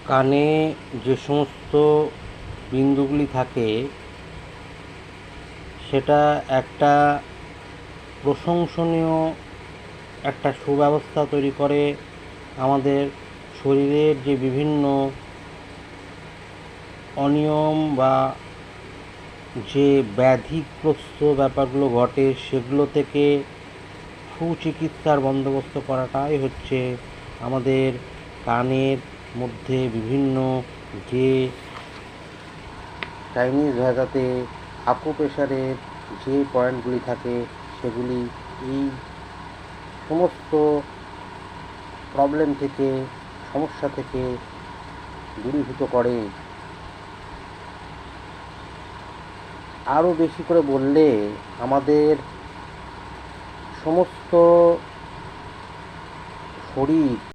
কানে যে সমস্ত বিন্দুগুলি থাকে সেটা একটা প্রশংসনীয় একটা সুব্যবস্থা তৈরি করে আমাদের শরীরের যে বিভিন্ন অনিয়ম বা যে ব্যাধিগ্রস্ত ব্যাপারগুলো ঘটে সেগুলো থেকে সুচিকিৎসার বন্দোবস্ত করাটাই হচ্ছে আমাদের কানের মধ্যে বিভিন্ন যে চাইনিজ ভাষাতে আকুপ্রেশারের যে পয়েন্টগুলি থাকে সেগুলি এই সমস্ত প্রবলেম থেকে সমস্যা থেকে দূরীভূত করে। আরও বেশি করে বললে আমাদের সমস্ত শরীর